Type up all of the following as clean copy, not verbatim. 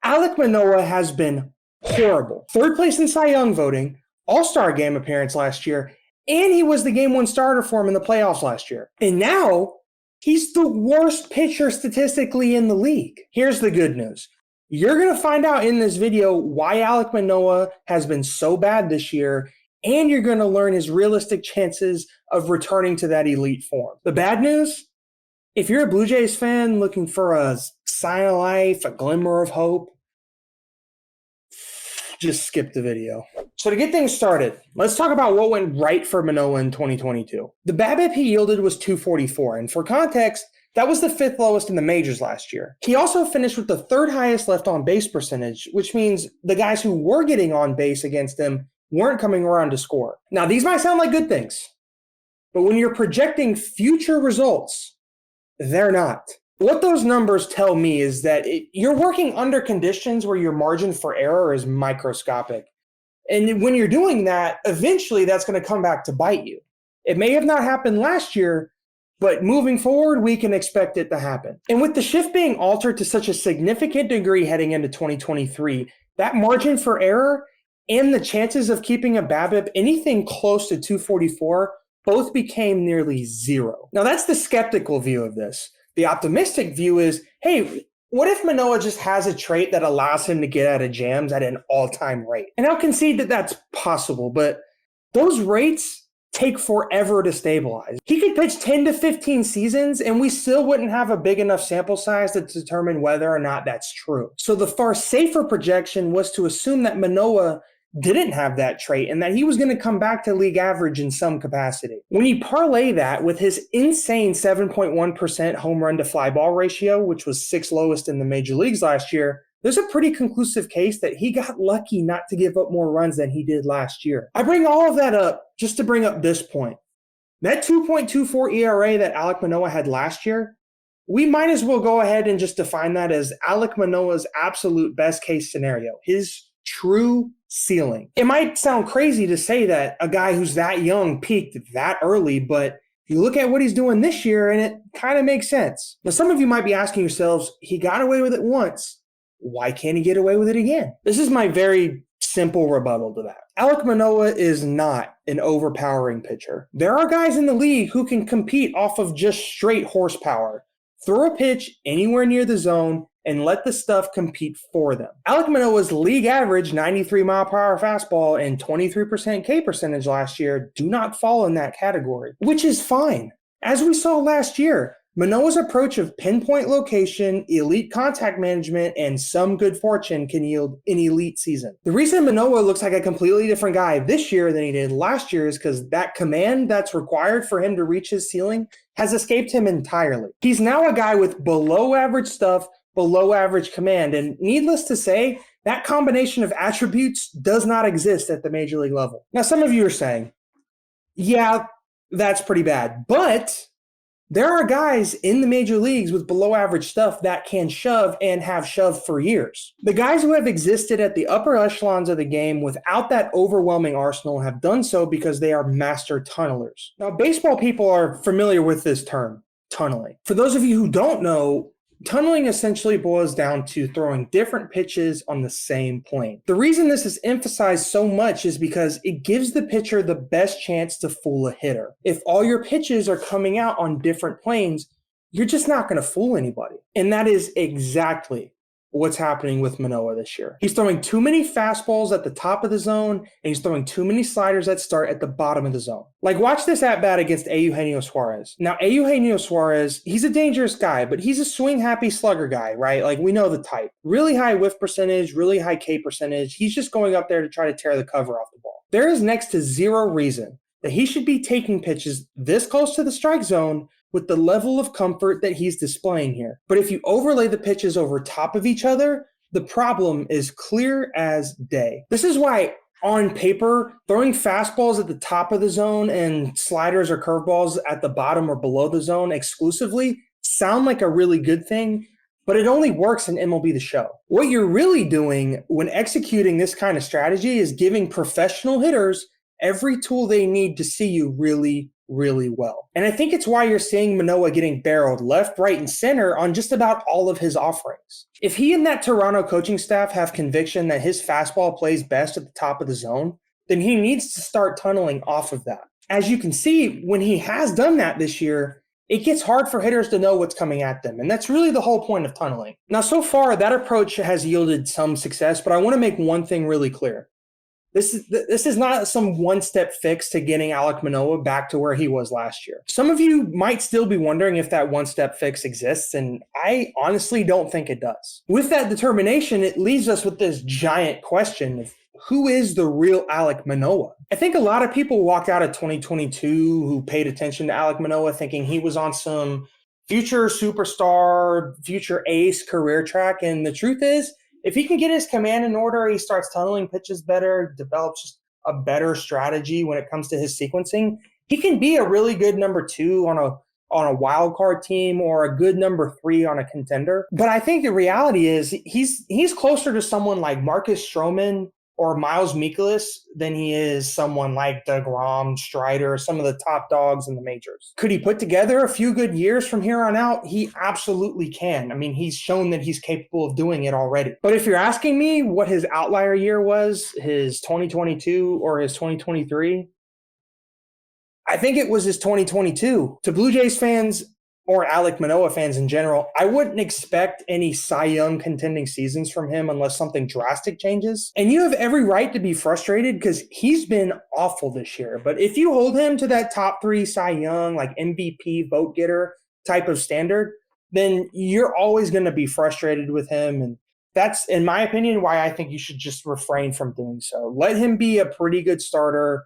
Alek Manoah has been horrible. Third place in Cy Young voting, All-Star game appearance last year, and he was the game one starter for him in the playoffs last year. And now he's the worst pitcher statistically in the league. Here's the good news. You're going to find out in this video why Alek Manoah has been so bad this year, and you're going to learn his realistic chances of returning to that elite form. The bad news? If you're a Blue Jays fan looking for a sign of life, a glimmer of hope, just skip the video. So to get things started, let's talk about what went right for Manoah in 2022. The BABIP he yielded was 244, and for context, that was the fifth lowest in the majors last year. He also finished with the third highest left on base percentage, which means the guys who were getting on base against him weren't coming around to score. Now, these might sound like good things, but when you're projecting future results, they're not. What those numbers tell me is that you're working under conditions where your margin for error is microscopic. And when you're doing that, eventually that's going to come back to bite you. It may have not happened last year, but moving forward, we can expect it to happen. And with the shift being altered to such a significant degree heading into 2023, that margin for error and the chances of keeping a BABIP anything close to 244 both became nearly zero. Now, that's the skeptical view of this. The optimistic view is, hey, what if Manoah just has a trait that allows him to get out of jams at an all-time rate? And I'll concede that that's possible, but those rates take forever to stabilize. He could pitch 10 to 15 seasons and we still wouldn't have a big enough sample size to determine whether or not that's true. So the far safer projection was to assume that Manoah didn't have that trait and that he was going to come back to league average in some capacity. When you parlay that with his insane 7.1% home run to fly ball ratio, which was sixth lowest in the major leagues last year, there's a pretty conclusive case that he got lucky not to give up more runs than he did last year. I bring all of that up just to bring up this point. That 2.24 ERA that Alek Manoah had last year, we might as well go ahead and just define that as Alek Manoah's absolute best case scenario, his true ceiling. It might sound crazy to say that a guy who's that young peaked that early, but you look at what he's doing this year and it kind of makes sense. Now, some of you might be asking yourselves, he got away with it once. Why can't he get away with it again? This is my very simple rebuttal to that. Alek Manoah is not an overpowering pitcher. There are guys in the league who can compete off of just straight horsepower. Throw a pitch anywhere near the zone and let the stuff compete for them. Alek Manoah's league average 93-mile-per-hour fastball and 23% K percentage last year do not fall in that category, which is fine. As we saw last year, Manoah's approach of pinpoint location, elite contact management, and some good fortune can yield an elite season. The reason Manoah looks like a completely different guy this year than he did last year is because that command that's required for him to reach his ceiling has escaped him entirely. He's now a guy with below average stuff, below average command, and needless to say, that combination of attributes does not exist at the major league level. Now, some of you are saying, yeah, that's pretty bad, but there are guys in the major leagues with below average stuff that can shove and have shoved for years. The guys who have existed at the upper echelons of the game without that overwhelming arsenal have done so because they are master tunnelers. Now, baseball people are familiar with this term, tunneling. For those of you who don't know, tunneling essentially boils down to throwing different pitches on the same plane. The reason this is emphasized so much is because it gives the pitcher the best chance to fool a hitter. If all your pitches are coming out on different planes, you're just not going to fool anybody. And that is exactly what's happening with Manoah this year. He's throwing too many fastballs at the top of the zone, and he's throwing too many sliders that start at the bottom of the zone. Like, watch this at-bat against Eugenio Suarez. Now, Eugenio Suarez, he's a dangerous guy, but he's a swing-happy slugger guy, right? Like, we know the type. Really high whiff percentage, really high K percentage. He's just going up there to try to tear the cover off the ball. There is next to zero reason that he should be taking pitches this close to the strike zone with the level of comfort that he's displaying here. But if you overlay the pitches over top of each other, the problem is clear as day. This is why, on paper, throwing fastballs at the top of the zone and sliders or curveballs at the bottom or below the zone exclusively sound like a really good thing, but it only works in MLB The Show. What you're really doing when executing this kind of strategy is giving professional hitters every tool they need to see you really, really well. And I think it's why you're seeing Manoah getting barreled left, right, and center on just about all of his offerings. If he and that Toronto coaching staff have conviction that his fastball plays best at the top of the zone, then he needs to start tunneling off of that. As you can see, when he has done that this year, it gets hard for hitters to know what's coming at them. And that's really the whole point of tunneling. Now, so far, that approach has yielded some success, but I want to make one thing really clear. This is not some one-step fix to getting Alek Manoah back to where he was last year. Some of you might still be wondering if that one-step fix exists, and I honestly don't think it does. With that determination, it leaves us with this giant question of who is the real Alek Manoah? I think a lot of people walked out of 2022 who paid attention to Alek Manoah thinking he was on some future superstar, future ace career track, and the truth is, if he can get his command in order, he starts tunneling pitches better, develops just a better strategy when it comes to his sequencing, he can be a really good number 2 on a wild card team or a good number 3 on a contender. But I think the reality is he's closer to someone like Marcus Stroman or Miles Mikolas than he is someone like DeGrom, Strider, some of the top dogs in the majors. Could he put together a few good years from here on out? He absolutely can. I mean, he's shown that he's capable of doing it already. But if you're asking me what his outlier year was, his 2022 or his 2023, I think it was his 2022. To Blue Jays fans, or Alek Manoah fans in general, I wouldn't expect any Cy Young contending seasons from him unless something drastic changes. And you have every right to be frustrated because he's been awful this year. But if you hold him to that top 3 Cy Young, like MVP vote getter type of standard, then you're always going to be frustrated with him. And that's, in my opinion, why I think you should just refrain from doing so. Let him be a pretty good starter.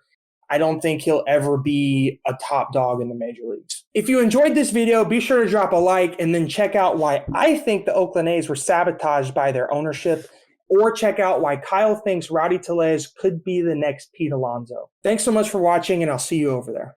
I don't think he'll ever be a top dog in the major leagues. If you enjoyed this video, be sure to drop a like and then check out why I think the Oakland A's were sabotaged by their ownership, or check out why Kyle thinks Rowdy Tellez could be the next Pete Alonso. Thanks so much for watching, and I'll see you over there.